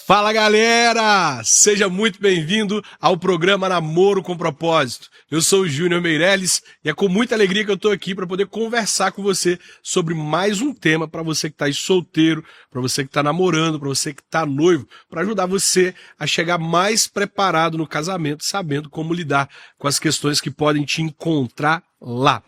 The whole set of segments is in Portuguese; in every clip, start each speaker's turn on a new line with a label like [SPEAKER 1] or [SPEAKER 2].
[SPEAKER 1] Fala galera, seja muito bem-vindo ao programa Namoro com Propósito. Eu sou o Júnior Meirelles e é com muita alegria que eu estou aqui para poder conversar com você sobre mais um tema para você que está aí solteiro, para você que está namorando, para você que está noivo, para ajudar você a chegar mais preparado no casamento, sabendo como lidar com as questões que podem te encontrar lá.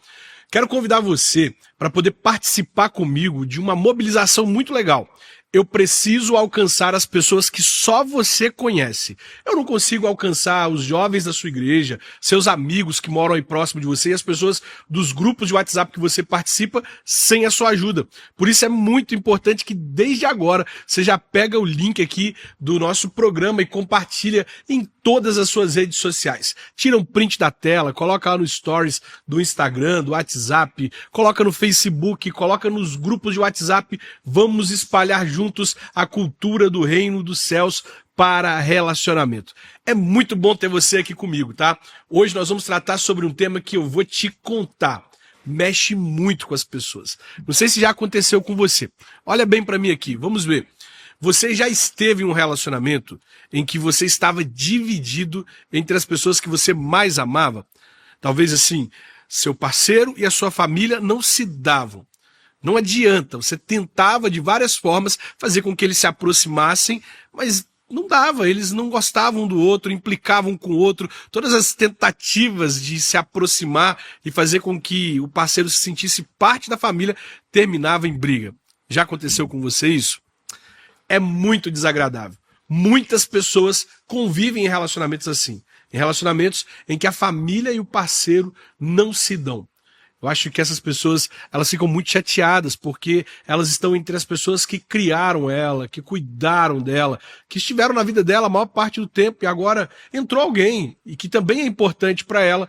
[SPEAKER 1] Quero convidar você para poder participar comigo de uma mobilização muito legal. Eu preciso alcançar as pessoas que só você conhece. Eu não consigo alcançar os jovens da sua igreja, seus amigos que moram aí próximo de você e as pessoas dos grupos de WhatsApp que você participa sem a sua ajuda. Por isso é muito importante que desde agora você já pega o link aqui do nosso programa e compartilha em todas as suas redes sociais. Tira um print da tela, coloca lá no Stories do Instagram, do WhatsApp, coloca no Facebook, coloca nos grupos de WhatsApp. Vamos espalhar juntos a cultura do reino dos céus para relacionamento. É muito bom ter você aqui comigo, tá? Hoje nós vamos tratar sobre um tema que eu vou te contar. Mexe muito com as pessoas. Não sei se já aconteceu com você. Olha bem para mim aqui, vamos ver. Você já esteve em um relacionamento em que você estava dividido entre as pessoas que você mais amava? Talvez assim, seu parceiro e a sua família não se davam. Não adianta, você tentava de várias formas fazer com que eles se aproximassem, mas não dava, eles não gostavam um do outro, implicavam com o outro. Todas as tentativas de se aproximar e fazer com que o parceiro se sentisse parte da família terminavam em briga. Já aconteceu com você isso? É muito desagradável. Muitas pessoas convivem em relacionamentos assim, em relacionamentos em que a família e o parceiro não se dão. Eu acho que essas pessoas, elas ficam muito chateadas porque elas estão entre as pessoas que criaram ela, que cuidaram dela, que estiveram na vida dela a maior parte do tempo e agora entrou alguém e que também é importante para ela,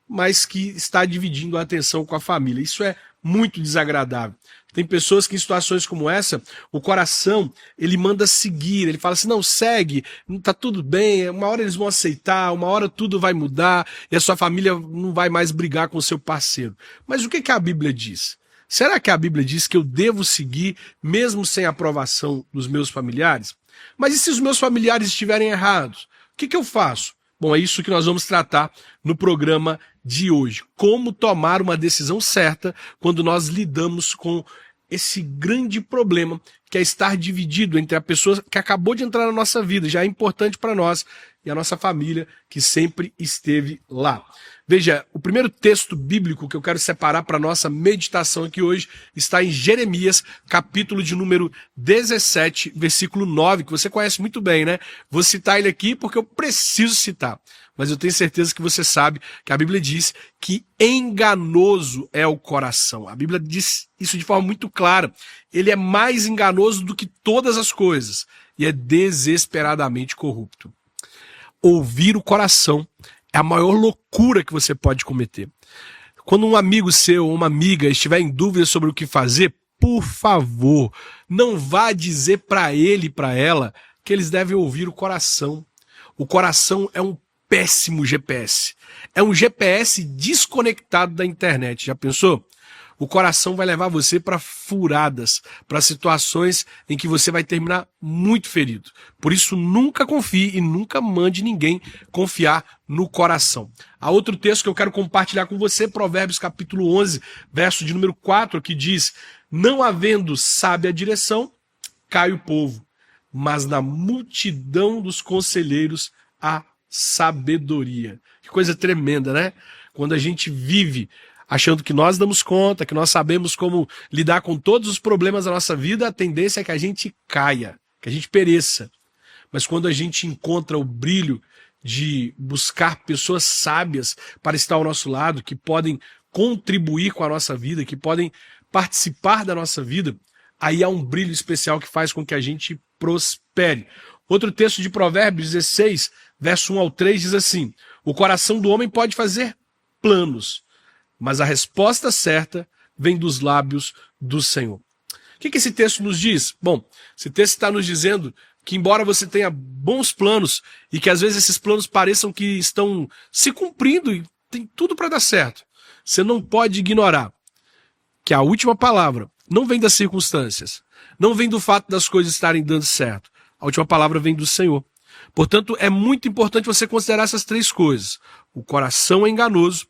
[SPEAKER 1] mas que está dividindo a atenção com a família. Isso é muito desagradável. Tem pessoas que em situações como essa, o coração, ele manda seguir, ele fala assim, não, segue, tá tudo bem, uma hora eles vão aceitar, uma hora tudo vai mudar e a sua família não vai mais brigar com o seu parceiro. Mas o que a Bíblia diz? Será que a Bíblia diz que eu devo seguir mesmo sem a aprovação dos meus familiares? Mas e se os meus familiares estiverem errados? O que eu faço? Bom, é isso que nós vamos tratar no programa de hoje. Como tomar uma decisão certa quando nós lidamos com esse grande problema que é estar dividido entre a pessoa que acabou de entrar na nossa vida, já é importante para nós, e a nossa família que sempre esteve lá. Veja, o primeiro texto bíblico que eu quero separar para a nossa meditação aqui hoje está em Jeremias, capítulo de número 17, versículo 9, que você conhece muito bem, né? Vou citar ele aqui porque eu preciso citar, mas eu tenho certeza que você sabe que a Bíblia diz que enganoso é o coração. A Bíblia diz isso de forma muito clara. Ele é mais enganoso do que todas as coisas e é desesperadamente corrupto. Ouvir o coração é a maior loucura que você pode cometer. Quando um amigo seu ou uma amiga estiver em dúvida sobre o que fazer, por favor, não vá dizer para ele e para ela que eles devem ouvir o coração. O coração é um péssimo GPS. É um GPS desconectado da internet. Já pensou? O coração vai levar você para furadas, para situações em que você vai terminar muito ferido. Por isso, nunca confie e nunca mande ninguém confiar no coração. Há outro texto que eu quero compartilhar com você, Provérbios capítulo 11, verso de número 4, que diz: não havendo sábia direção, cai o povo, mas na multidão dos conselheiros há sabedoria. Que coisa tremenda, né? Quando a gente vive achando que nós damos conta, que nós sabemos como lidar com todos os problemas da nossa vida, a tendência é que a gente caia, que a gente pereça. Mas quando a gente encontra o brilho de buscar pessoas sábias para estar ao nosso lado, que podem contribuir com a nossa vida, que podem participar da nossa vida, aí há um brilho especial que faz com que a gente prospere. Outro texto de Provérbios 16, verso 1 ao 3 diz assim: o coração do homem pode fazer planos, mas a resposta certa vem dos lábios do Senhor. O que esse texto nos diz? Bom, esse texto está nos dizendo que embora você tenha bons planos e que às vezes esses planos pareçam que estão se cumprindo e tem tudo para dar certo, você não pode ignorar que a última palavra não vem das circunstâncias, não vem do fato das coisas estarem dando certo, a última palavra vem do Senhor. Portanto, é muito importante você considerar essas três coisas. O coração é enganoso,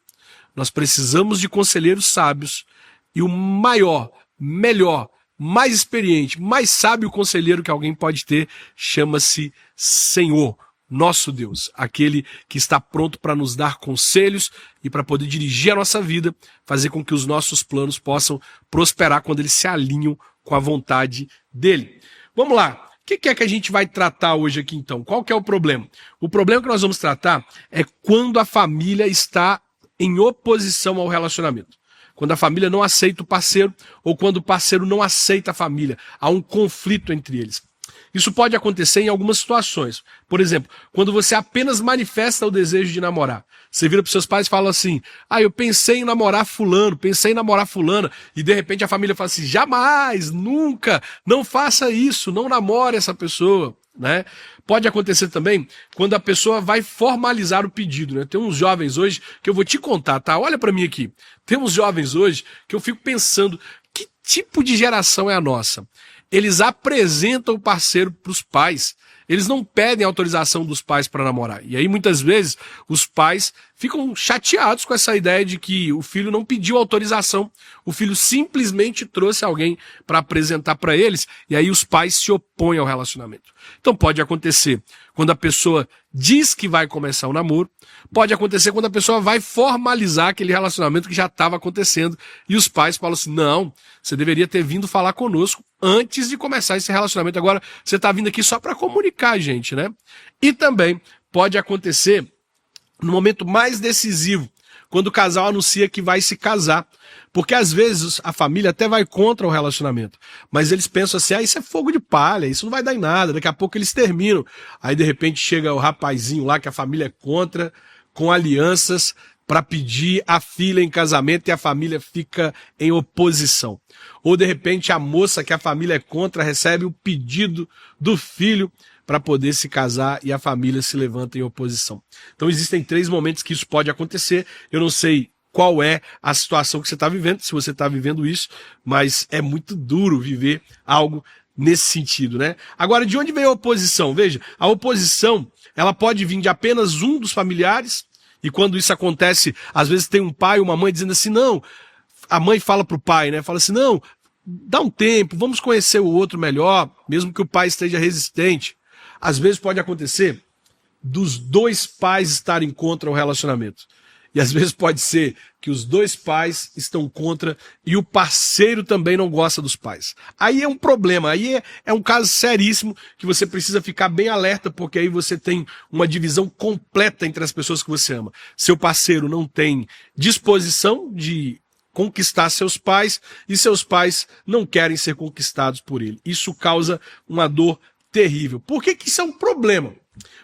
[SPEAKER 1] nós precisamos de conselheiros sábios, e o maior, melhor, mais experiente, mais sábio conselheiro que alguém pode ter chama-se Senhor, nosso Deus, aquele que está pronto para nos dar conselhos e para poder dirigir a nossa vida, fazer com que os nossos planos possam prosperar quando eles se alinham com a vontade dele. Vamos lá. O que é que a gente vai tratar hoje aqui então? Qual que é o problema? O problema que nós vamos tratar é quando a família está em oposição ao relacionamento. Quando a família não aceita o parceiro ou quando o parceiro não aceita a família. Há um conflito entre eles. Isso pode acontecer em algumas situações. Por exemplo, quando você apenas manifesta o desejo de namorar. Você vira para os seus pais e fala assim, eu pensei em namorar fulano, pensei em namorar fulana, e de repente a família fala assim, jamais, nunca, não faça isso, não namore essa pessoa. Né? Pode acontecer também quando a pessoa vai formalizar o pedido. Né? Tem uns jovens hoje que eu vou te contar, tá? Olha para mim aqui. Tem uns jovens hoje que eu fico pensando, que tipo de geração é a nossa? Eles apresentam o parceiro para os pais. Eles não pedem autorização dos pais para namorar. E aí, muitas vezes, os pais ficam chateados com essa ideia de que o filho não pediu autorização. O filho simplesmente trouxe alguém para apresentar para eles. E aí, os pais se opõem ao relacionamento. Então, pode acontecer quando a pessoa diz que vai começar o namoro. Pode acontecer quando a pessoa vai formalizar aquele relacionamento que já estava acontecendo. E os pais falam assim, não, você deveria ter vindo falar conosco antes de começar esse relacionamento. Agora, você está vindo aqui só para comunicar, gente, né? E também pode acontecer no momento mais decisivo, quando o casal anuncia que vai se casar. Porque às vezes a família até vai contra o relacionamento, mas eles pensam assim, isso é fogo de palha, isso não vai dar em nada, daqui a pouco eles terminam. Aí de repente chega o rapazinho lá que a família é contra, com alianças, para pedir a filha em casamento e a família fica em oposição. Ou de repente a moça que a família é contra recebe o pedido do filho para poder se casar e a família se levanta em oposição. Então existem 3 momentos que isso pode acontecer. Eu não sei qual é a situação que você está vivendo, se você está vivendo isso, mas é muito duro viver algo nesse sentido, né? Agora, de onde vem a oposição? Veja, a oposição, ela pode vir de apenas um dos familiares, e quando isso acontece, às vezes tem um pai ou uma mãe dizendo assim, não, a mãe fala para o pai, né? Fala assim, não, dá um tempo, vamos conhecer o outro melhor, mesmo que o pai esteja resistente. Às vezes pode acontecer dos 2 pais estarem contra o relacionamento. E às vezes pode ser que os 2 pais estão contra e o parceiro também não gosta dos pais. Aí é um problema, aí é um caso seríssimo que você precisa ficar bem alerta, porque aí você tem uma divisão completa entre as pessoas que você ama. Seu parceiro não tem disposição de conquistar seus pais e seus pais não querem ser conquistados por ele. Isso causa uma dor terrível. Por que isso é um problema?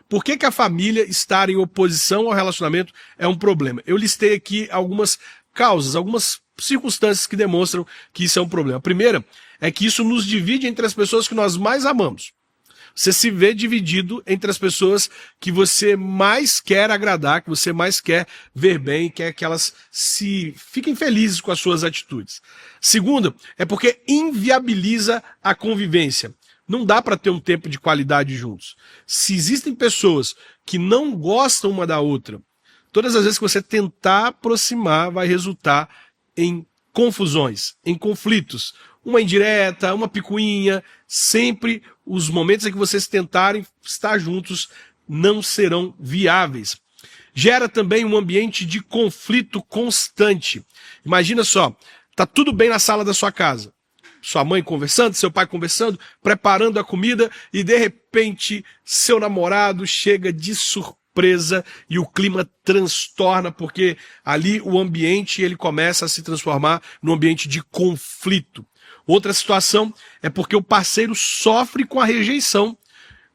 [SPEAKER 1] Por que a família estar em oposição ao relacionamento é um problema? Eu listei aqui algumas causas, algumas circunstâncias que demonstram que isso é um problema. A primeira é que isso nos divide entre as pessoas que nós mais amamos. Você se vê dividido entre as pessoas que você mais quer agradar, que você mais quer ver bem, quer que elas fiquem felizes com as suas atitudes. Segundo, é porque inviabiliza a convivência. Não dá para ter um tempo de qualidade juntos. Se existem pessoas que não gostam uma da outra, todas as vezes que você tentar aproximar, vai resultar em confusões, em conflitos. Uma indireta, uma picuinha, sempre os momentos em que vocês tentarem estar juntos não serão viáveis. Gera também um ambiente de conflito constante. Imagina só, tá tudo bem na sala da sua casa. Sua mãe conversando, seu pai conversando, preparando a comida e de repente seu namorado chega de surpresa e o clima transtorna porque ali o ambiente ele começa a se transformar num ambiente de conflito. Outra situação é porque o parceiro sofre com a rejeição.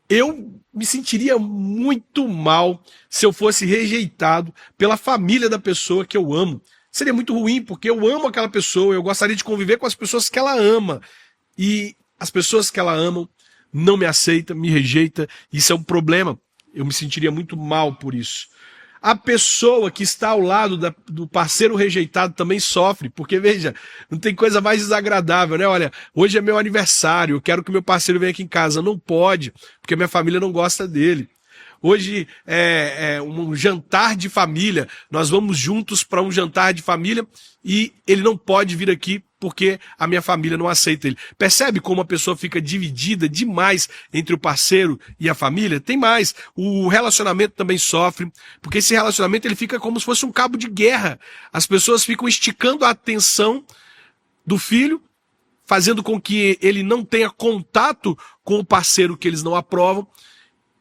[SPEAKER 1] Eu me sentiria muito mal se eu fosse rejeitado pela família da pessoa que eu amo. Seria muito ruim, porque eu amo aquela pessoa, eu gostaria de conviver com as pessoas que ela ama. E as pessoas que ela ama não me aceitam, me rejeitam, isso é um problema. Eu me sentiria muito mal por isso. A pessoa que está ao lado do parceiro rejeitado também sofre, porque veja, não tem coisa mais desagradável, né? Olha, hoje é meu aniversário, eu quero que meu parceiro venha aqui em casa. Não pode, porque minha família não gosta dele. Hoje é um jantar de família, nós vamos juntos para um jantar de família e ele não pode vir aqui porque a minha família não aceita ele. Percebe como a pessoa fica dividida demais entre o parceiro e a família? Tem mais, o relacionamento também sofre, porque esse relacionamento ele fica como se fosse um cabo de guerra. As pessoas ficam esticando a atenção do filho, fazendo com que ele não tenha contato com o parceiro que eles não aprovam,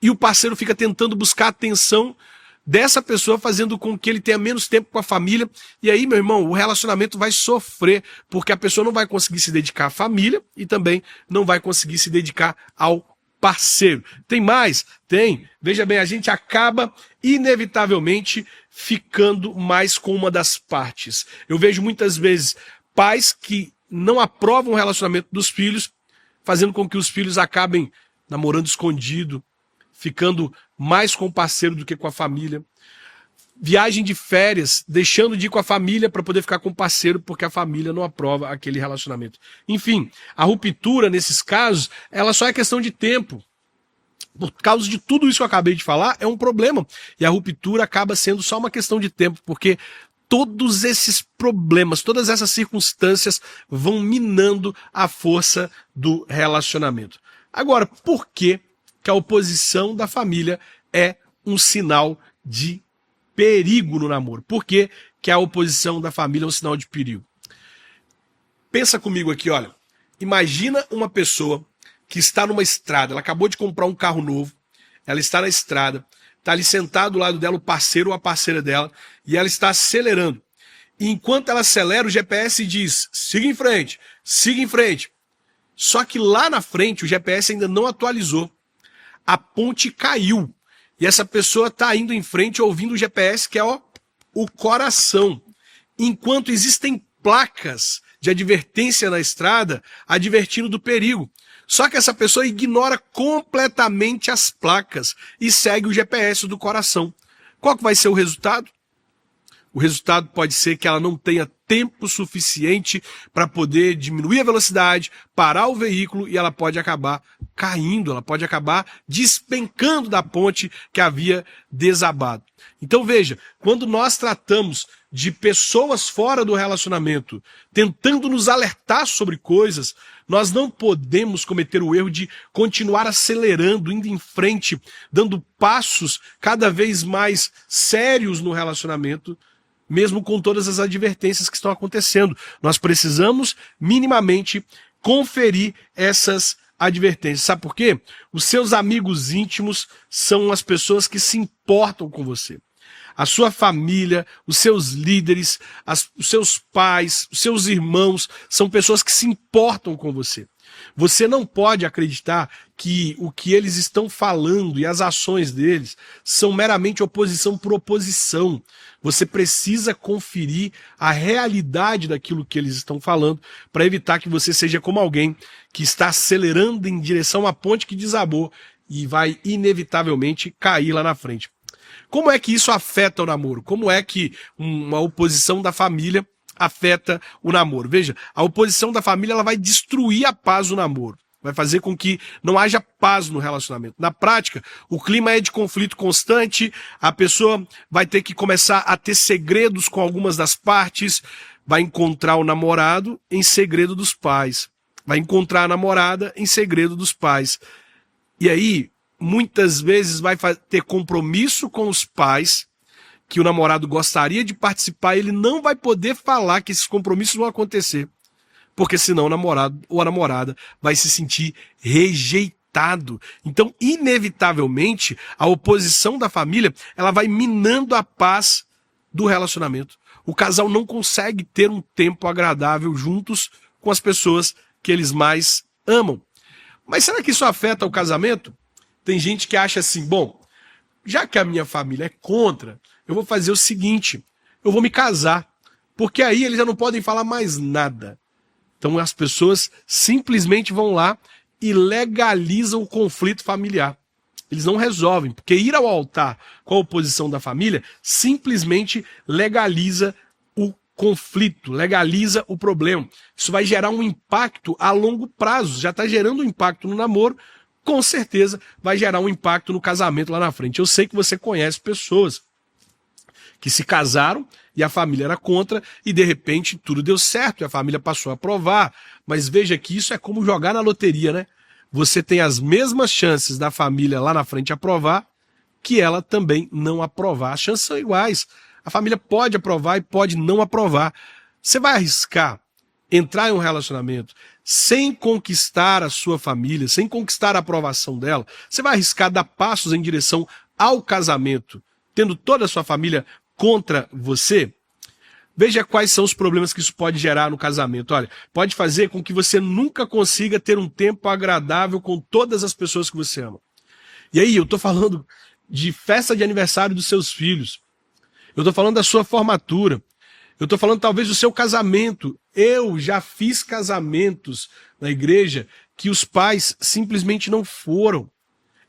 [SPEAKER 1] e o parceiro fica tentando buscar a atenção dessa pessoa, fazendo com que ele tenha menos tempo com a família. E aí, meu irmão, o relacionamento vai sofrer, porque a pessoa não vai conseguir se dedicar à família e também não vai conseguir se dedicar ao parceiro. Tem mais? Tem. Veja bem, a gente acaba inevitavelmente ficando mais com uma das partes. Eu vejo muitas vezes pais que não aprovam o relacionamento dos filhos, fazendo com que os filhos acabem namorando escondido, ficando mais com o parceiro do que com a família. Viagem de férias, deixando de ir com a família para poder ficar com o parceiro, porque a família não aprova aquele relacionamento. Enfim, a ruptura nesses casos, ela só é questão de tempo. Por causa de tudo isso que eu acabei de falar, é um problema. E a ruptura acaba sendo só uma questão de tempo, porque todos esses problemas, todas essas circunstâncias vão minando a força do relacionamento. Agora, por que a oposição da família é um sinal de perigo no namoro? Por que a oposição da família é um sinal de perigo? Pensa comigo aqui, olha. Imagina uma pessoa que está numa estrada, ela acabou de comprar um carro novo, ela está na estrada, está ali sentado do lado dela o parceiro ou a parceira dela, e ela está acelerando. E enquanto ela acelera, o GPS diz, siga em frente, siga em frente. Só que lá na frente o GPS ainda não atualizou. A ponte caiu. E essa pessoa está indo em frente ouvindo o GPS, que é o coração. Enquanto existem placas de advertência na estrada, advertindo do perigo. Só que essa pessoa ignora completamente as placas e segue o GPS do coração. Qual que vai ser o resultado? O resultado pode ser que ela não tenha tempo suficiente para poder diminuir a velocidade, parar o veículo e ela pode acabar caindo, ela pode acabar despencando da ponte que havia desabado. Então veja, quando nós tratamos de pessoas fora do relacionamento, tentando nos alertar sobre coisas, nós não podemos cometer o erro de continuar acelerando, indo em frente, dando passos cada vez mais sérios no relacionamento, mesmo com todas as advertências que estão acontecendo. Nós precisamos minimamente conferir essas advertências. Sabe por quê? Os seus amigos íntimos são as pessoas que se importam com você. A sua família, os seus líderes, os seus pais, os seus irmãos, são pessoas que se importam com você. Você não pode acreditar que o que eles estão falando e as ações deles são meramente oposição por oposição. Você precisa conferir a realidade daquilo que eles estão falando para evitar que você seja como alguém que está acelerando em direção à ponte que desabou e vai inevitavelmente cair lá na frente. Como é que isso afeta o namoro? Como é que uma oposição da família afeta o namoro? Veja, a oposição da família ela vai destruir a paz do namoro. Vai fazer com que não haja paz no relacionamento. Na prática, o clima é de conflito constante, a pessoa vai ter que começar a ter segredos com algumas das partes, vai encontrar o namorado em segredo dos pais, vai encontrar a namorada em segredo dos pais. E aí, muitas vezes vai ter compromisso com os pais, que o namorado gostaria de participar, ele não vai poder falar que esses compromissos vão acontecer. Porque senão o namorado ou a namorada vai se sentir rejeitado. Então, inevitavelmente, a oposição da família, ela vai minando a paz do relacionamento. O casal não consegue ter um tempo agradável juntos com as pessoas que eles mais amam. Mas será que isso afeta o casamento? Tem gente que acha assim, bom, já que a minha família é contra, eu vou fazer o seguinte, eu vou me casar, porque aí eles já não podem falar mais nada. Então as pessoas simplesmente vão lá e legalizam o conflito familiar. eles não resolvem, porque ir ao altar com a oposição da família simplesmente legaliza o conflito, legaliza o problema. Isso vai gerar um impacto a longo prazo, já está gerando um impacto no namoro, com certeza vai gerar um impacto no casamento lá na frente. Eu sei que você conhece pessoas que se casaram e a família era contra e de repente tudo deu certo e a família passou a aprovar. Mas veja que isso é como jogar na loteria, né? Você tem as mesmas chances da família lá na frente aprovar que ela também não aprovar. As chances são iguais. A família pode aprovar e pode não aprovar. Você vai arriscar entrar em um relacionamento sem conquistar a sua família, sem conquistar a aprovação dela? Você vai arriscar dar passos em direção ao casamento, tendo toda a sua família contra você? Veja quais são os problemas que isso pode gerar no casamento. Olha, pode fazer com que você nunca consiga ter um tempo agradável com todas as pessoas que você ama. E aí, eu estou falando de festa de aniversário dos seus filhos. Eu estou falando da sua formatura. Eu estou falando talvez do seu casamento. Eu já fiz casamentos na igreja que os pais simplesmente não foram.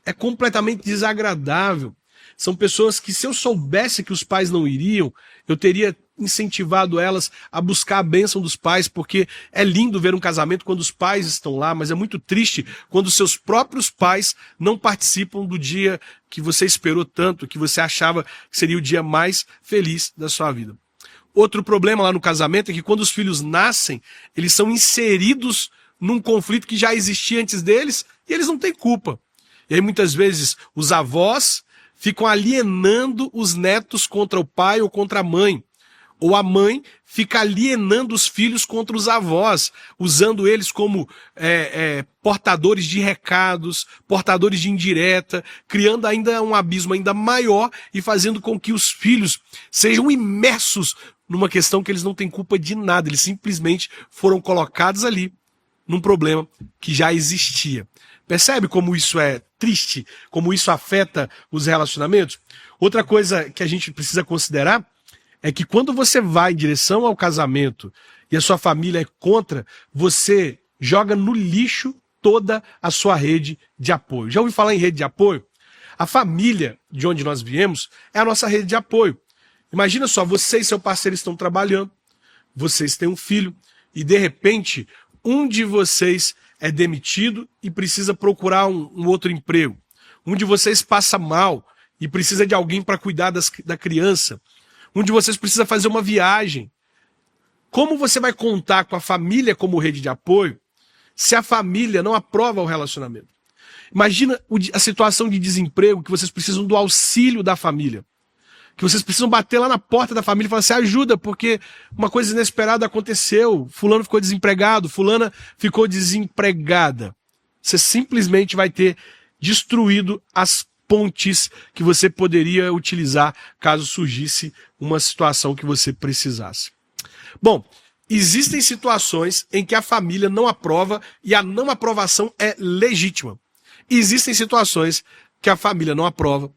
[SPEAKER 1] É completamente desagradável. São pessoas que, se eu soubesse que os pais não iriam, eu teria incentivado elas a buscar a bênção dos pais, porque é lindo ver um casamento quando os pais estão lá, mas é muito triste quando os seus próprios pais não participam do dia que você esperou tanto, que você achava que seria o dia mais feliz da sua vida. Outro problema lá no casamento é que quando os filhos nascem, eles são inseridos num conflito que já existia antes deles e eles não têm culpa. E aí muitas vezes os avós ficam alienando os netos contra o pai ou contra a mãe. Ou a mãe fica alienando os filhos contra os avós, usando eles como portadores de recados, portadores de indireta, criando ainda um abismo ainda maior e fazendo com que os filhos sejam imersos numa questão que eles não têm culpa de nada. Eles simplesmente foram colocados ali num problema que já existia. Percebe como isso é triste, como isso afeta os relacionamentos? Outra coisa que a gente precisa considerar é que quando você vai em direção ao casamento e a sua família é contra, você joga no lixo toda a sua rede de apoio. Já ouviu falar em rede de apoio? A família de onde nós viemos é a nossa rede de apoio. Imagina só, você e seu parceiro estão trabalhando, vocês têm um filho e de repente um de vocês é demitido e precisa procurar um outro emprego. Um de vocês passa mal e precisa de alguém para cuidar da criança. Um de vocês precisa fazer uma viagem. Como você vai contar com a família como rede de apoio se a família não aprova o relacionamento? Imagina a situação de desemprego que vocês precisam do auxílio da família. Que vocês precisam bater lá na porta da família e falar assim, ajuda, porque uma coisa inesperada aconteceu. Fulano ficou desempregado, fulana ficou desempregada. Você simplesmente vai ter destruído as pontes que você poderia utilizar caso surgisse uma situação que você precisasse. Bom, existem situações em que a família não aprova e a não aprovação é legítima. Existem situações que a família não aprova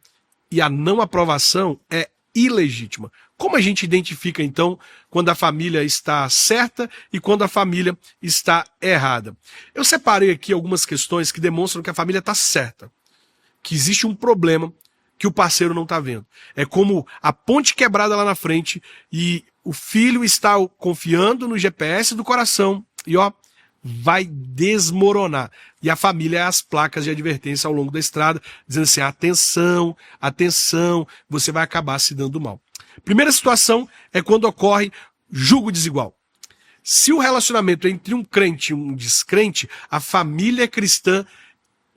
[SPEAKER 1] e a não aprovação é ilegítima. Como a gente identifica, então, quando a família está certa e quando a família está errada? Eu separei aqui algumas questões que demonstram que a família está certa, que existe um problema que o parceiro não está vendo. É como a ponte quebrada lá na frente e o filho está confiando no GPS do coração e vai desmoronar. E a família é as placas de advertência ao longo da estrada, dizendo assim, atenção, atenção, você vai acabar se dando mal. Primeira situação é quando ocorre julgo desigual. Se o relacionamento é entre um crente e um descrente, a família cristã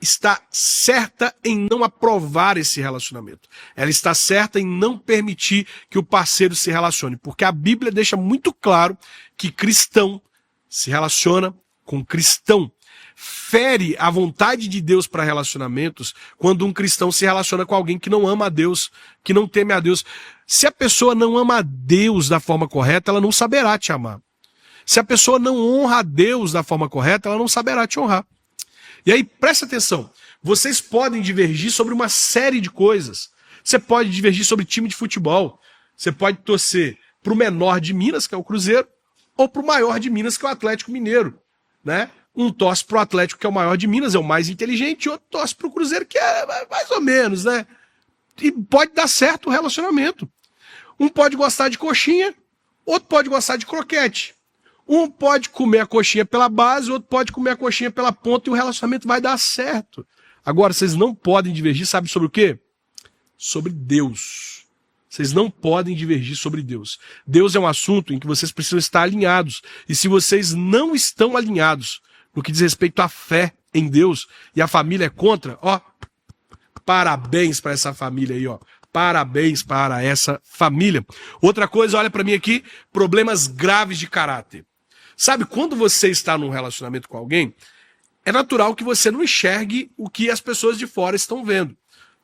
[SPEAKER 1] está certa em não aprovar esse relacionamento. Ela está certa em não permitir que o parceiro se relacione, porque a Bíblia deixa muito claro que cristão se relaciona com cristão. Fere a vontade de Deus para relacionamentos quando um cristão se relaciona com alguém que não ama a Deus, que não teme a Deus. Se a pessoa não ama a Deus da forma correta, ela não saberá te amar. Se a pessoa não honra a Deus da forma correta, ela não saberá te honrar. E aí, presta atenção, vocês podem divergir sobre uma série de coisas. Você pode divergir sobre time de futebol, você pode torcer para o menor de Minas, que é o Cruzeiro, ou para o maior de Minas, que é o Atlético Mineiro, né? Um torce pro Atlético, que é o maior de Minas, é o mais inteligente, e outro torce pro Cruzeiro, que é mais ou menos, né? E pode dar certo o relacionamento. Um pode gostar de coxinha, outro pode gostar de croquete. Um pode comer a coxinha pela base, outro pode comer a coxinha pela ponta, e o relacionamento vai dar certo. Agora, vocês não podem divergir, sabe sobre o quê? Sobre Deus. Vocês não podem divergir sobre Deus. Deus é um assunto em que vocês precisam estar alinhados. E se vocês não estão alinhados no que diz respeito à fé em Deus, e a família é contra, ó, parabéns para essa família aí, ó. Parabéns para essa família. Outra coisa, olha para mim aqui, problemas graves de caráter. Sabe, quando você está num relacionamento com alguém, é natural que você não enxergue o que as pessoas de fora estão vendo.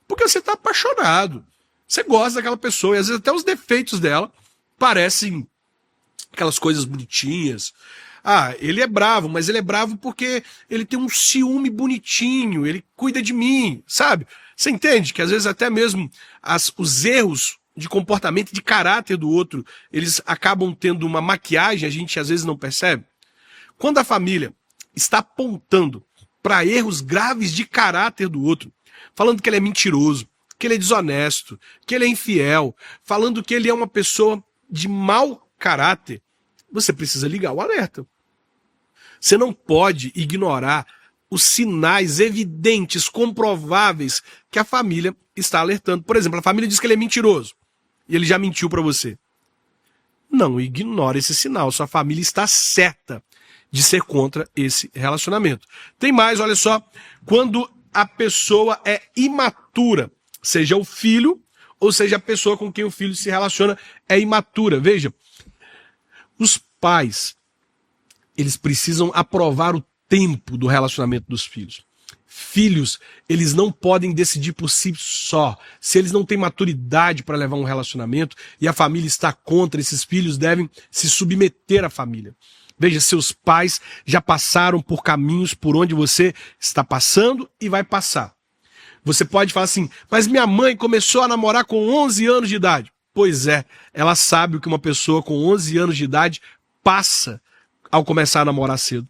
[SPEAKER 1] Porque você está apaixonado. Você gosta daquela pessoa, e às vezes até os defeitos dela parecem aquelas coisas bonitinhas. Ah, ele é bravo, mas ele é bravo porque ele tem um ciúme bonitinho, ele cuida de mim, sabe? Você entende que às vezes até mesmo os erros de comportamento e de caráter do outro, eles acabam tendo uma maquiagem, a gente às vezes não percebe? Quando a família está apontando para erros graves de caráter do outro, falando que ele é mentiroso, que ele é desonesto, que ele é infiel, falando que ele é uma pessoa de mau caráter, você precisa ligar o alerta. Você não pode ignorar os sinais evidentes, comprováveis, que a família está alertando. Por exemplo, a família diz que ele é mentiroso, e ele já mentiu para você. Não ignore esse sinal, sua família está certa de ser contra esse relacionamento. Tem mais, olha só, quando a pessoa é imatura, seja o filho, ou seja a pessoa com quem o filho se relaciona é imatura. Veja, os pais, eles precisam aprovar o tempo do relacionamento dos filhos. Filhos, eles não podem decidir por si só. Se eles não têm maturidade para levar um relacionamento e a família está contra, esses filhos devem se submeter à família. Veja, seus pais já passaram por caminhos por onde você está passando e vai passar. Você pode falar assim, mas minha mãe começou a namorar com 11 anos de idade. Pois é, ela sabe o que uma pessoa com 11 anos de idade passa ao começar a namorar cedo.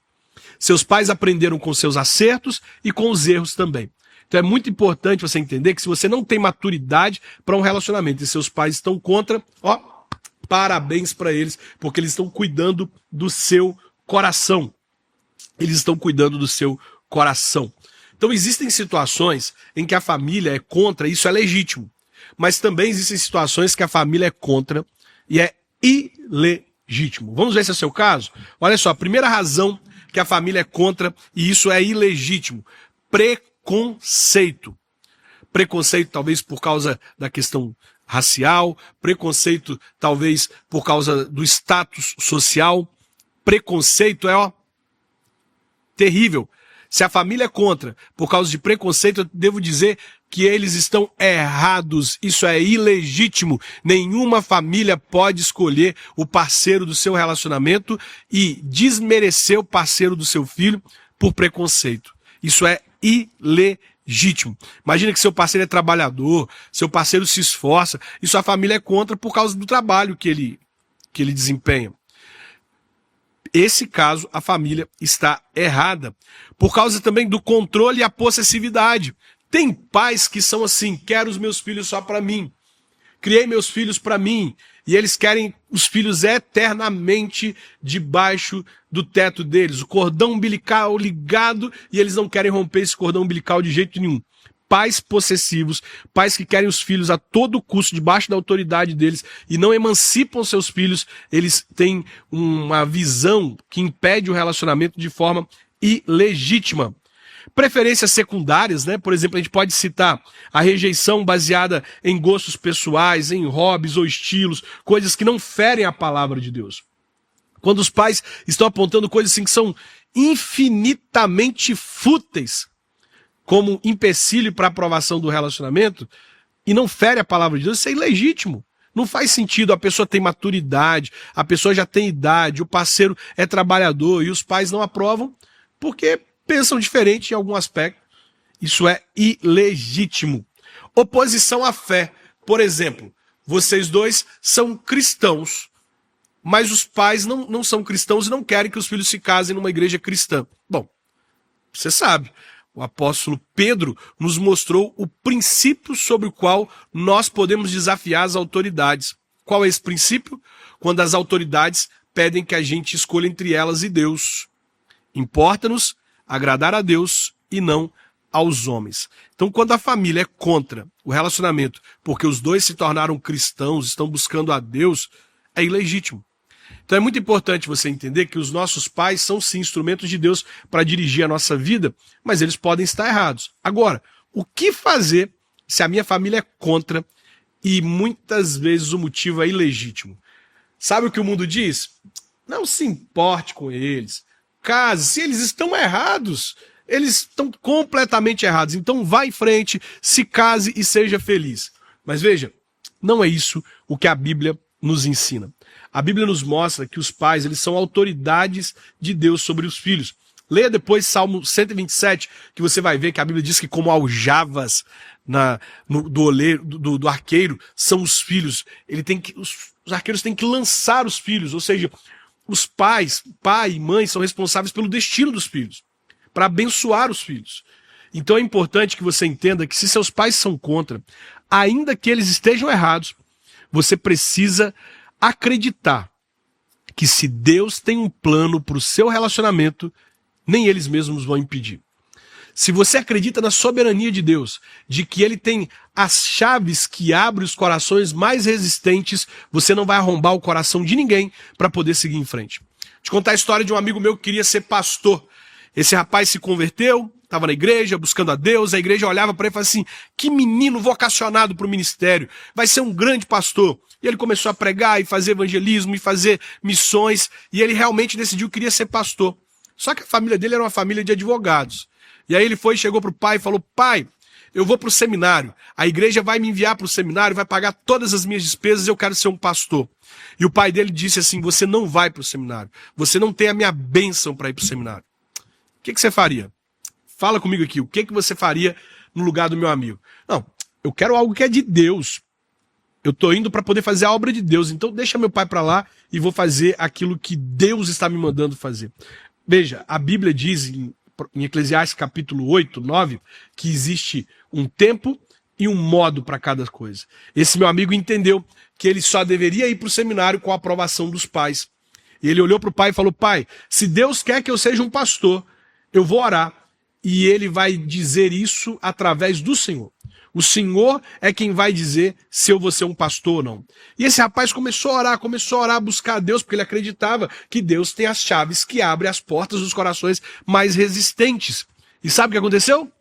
[SPEAKER 1] Seus pais aprenderam com seus acertos e com os erros também. Então é muito importante você entender que se você não tem maturidade para um relacionamento e seus pais estão contra, ó, parabéns para eles, porque eles estão cuidando do seu coração. Eles estão cuidando do seu coração. Então existem situações em que a família é contra, isso é legítimo. Mas também existem situações que a família é contra e é ilegítimo. Vamos ver se é o seu caso? Olha só, a primeira razão que a família é contra e isso é ilegítimo. Preconceito. Preconceito talvez por causa da questão racial, preconceito talvez por causa do status social. Preconceito é, ó, terrível. Se a família é contra por causa de preconceito, eu devo dizer que eles estão errados. Isso é ilegítimo. Nenhuma família pode escolher o parceiro do seu relacionamento e desmerecer o parceiro do seu filho por preconceito. Isso é ilegítimo. Imagina que seu parceiro é trabalhador, seu parceiro se esforça e sua família é contra por causa do trabalho que ele desempenha. Esse caso, a família está errada. Por causa também do controle e a possessividade. Tem pais que são assim, quero os meus filhos só para mim. Criei meus filhos para mim. E eles querem os filhos eternamente debaixo do teto deles. O cordão umbilical ligado e eles não querem romper esse cordão umbilical de jeito nenhum. Pais possessivos, pais que querem os filhos a todo custo debaixo da autoridade deles e não emancipam seus filhos, eles têm uma visão que impede o relacionamento de forma ilegítima. Preferências secundárias, né? Por exemplo, a gente pode citar a rejeição baseada em gostos pessoais, em hobbies ou estilos, coisas que não ferem a palavra de Deus. Quando os pais estão apontando coisas assim que são infinitamente fúteis, como empecilho para a aprovação do relacionamento, e não fere a palavra de Deus, isso é ilegítimo. Não faz sentido, a pessoa tem maturidade, a pessoa já tem idade, o parceiro é trabalhador, e os pais não aprovam porque pensam diferente em algum aspecto. Isso é ilegítimo. Oposição à fé. Por exemplo, vocês dois são cristãos mas os pais não são cristãos e não querem que os filhos se casem numa igreja cristã. Bom, você sabe, o apóstolo Pedro nos mostrou o princípio sobre o qual nós podemos desafiar as autoridades. Qual é esse princípio? Quando as autoridades pedem que a gente escolha entre elas e Deus. Importa-nos agradar a Deus e não aos homens. Então, quando a família é contra o relacionamento, porque os dois se tornaram cristãos, estão buscando a Deus, é ilegítimo. Então é muito importante você entender que os nossos pais são sim instrumentos de Deus para dirigir a nossa vida, mas eles podem estar errados. Agora, o que fazer se a minha família é contra e muitas vezes o motivo é ilegítimo? Sabe o que o mundo diz? Não se importe com eles. Case, se eles estão errados, eles estão completamente errados. Então vá em frente, se case e seja feliz. Mas veja, não é isso o que a Bíblia nos ensina. A Bíblia nos mostra que os pais, eles são autoridades de Deus sobre os filhos. Leia depois Salmo 127, que você vai ver que a Bíblia diz que como aljavas do arqueiro são os filhos. Os arqueiros têm que lançar os filhos, ou seja, os pais, pai e mãe, são responsáveis pelo destino dos filhos, para abençoar os filhos. Então é importante que você entenda que se seus pais são contra, ainda que eles estejam errados, você precisa acreditar que se Deus tem um plano para o seu relacionamento, nem eles mesmos vão impedir. Se você acredita na soberania de Deus, de que Ele tem as chaves que abrem os corações mais resistentes, você não vai arrombar o coração de ninguém para poder seguir em frente. Vou te contar a história de um amigo meu que queria ser pastor. Esse rapaz se converteu, estava na igreja, buscando a Deus, a igreja olhava para ele e falava assim, que menino vocacionado para o ministério, vai ser um grande pastor. E ele começou a pregar e fazer evangelismo e fazer missões, e ele realmente decidiu que queria ser pastor. Só que a família dele era uma família de advogados. E aí ele chegou para o pai e falou, pai, eu vou para o seminário, a igreja vai me enviar para o seminário, vai pagar todas as minhas despesas, eu quero ser um pastor. E o pai dele disse assim, você não vai para o seminário, você não tem a minha bênção para ir para o seminário. O que você faria? Fala comigo aqui, o que você faria no lugar do meu amigo? Não, eu quero algo que é de Deus. Eu estou indo para poder fazer a obra de Deus, então deixa meu pai para lá e vou fazer aquilo que Deus está me mandando fazer. Veja, a Bíblia diz em Eclesiastes capítulo 8, 9, que existe um tempo e um modo para cada coisa. Esse meu amigo entendeu que ele só deveria ir para o seminário com a aprovação dos pais. E ele olhou para o pai e falou, pai, se Deus quer que eu seja um pastor, eu vou orar. E ele vai dizer isso através do Senhor. O Senhor é quem vai dizer se eu vou ser um pastor ou não. E esse rapaz começou a orar, a buscar a Deus, porque ele acreditava que Deus tem as chaves que abrem as portas dos corações mais resistentes. E sabe o que aconteceu?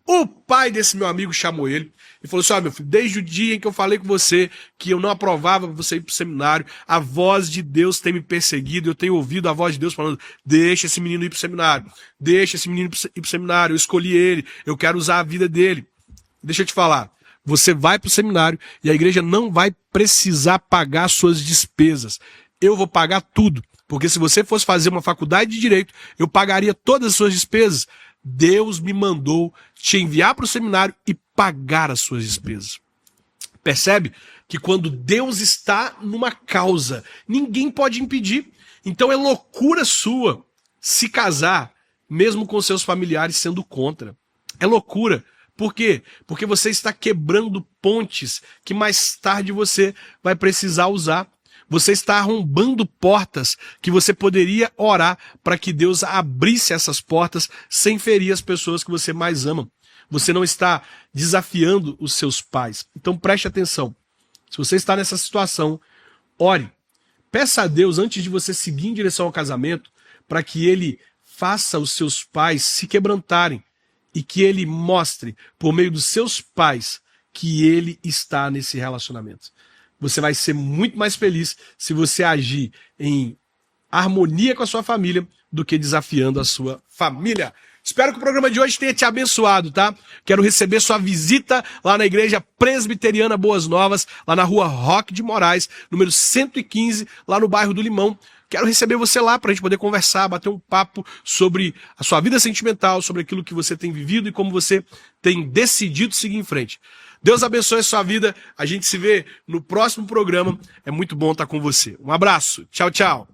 [SPEAKER 1] O pai desse meu amigo chamou ele e falou assim, meu filho, desde o dia em que eu falei com você que eu não aprovava você ir para o seminário, a voz de Deus tem me perseguido, eu tenho ouvido a voz de Deus falando, deixa esse menino ir para o seminário, deixa esse menino ir para o seminário, eu escolhi ele, eu quero usar a vida dele. Deixa eu te falar, você vai para o seminário e a igreja não vai precisar pagar suas despesas. Eu vou pagar tudo, porque se você fosse fazer uma faculdade de direito, eu pagaria todas as suas despesas. Deus me mandou te enviar para o seminário e pagar as suas despesas. Percebe que quando Deus está numa causa, ninguém pode impedir. Então é loucura sua se casar, mesmo com seus familiares sendo contra. É loucura. Por quê? Porque você está quebrando pontes que mais tarde você vai precisar usar. Você está arrombando portas que você poderia orar para que Deus abrisse essas portas sem ferir as pessoas que você mais ama. Você não está desafiando os seus pais. Então preste atenção. Se você está nessa situação, ore. Peça a Deus, antes de você seguir em direção ao casamento, para que Ele faça os seus pais se quebrantarem. E que Ele mostre, por meio dos seus pais, que Ele está nesse relacionamento. Você vai ser muito mais feliz se você agir em harmonia com a sua família do que desafiando a sua família. Espero que o programa de hoje tenha te abençoado, tá? Quero receber sua visita lá na Igreja Presbiteriana Boas Novas, lá na rua Roque de Moraes, número 115, lá no bairro do Limão. Quero receber você lá para a gente poder conversar, bater um papo sobre a sua vida sentimental, sobre aquilo que você tem vivido e como você tem decidido seguir em frente. Deus abençoe a sua vida. A gente se vê no próximo programa. É muito bom estar com você. Um abraço. Tchau, tchau.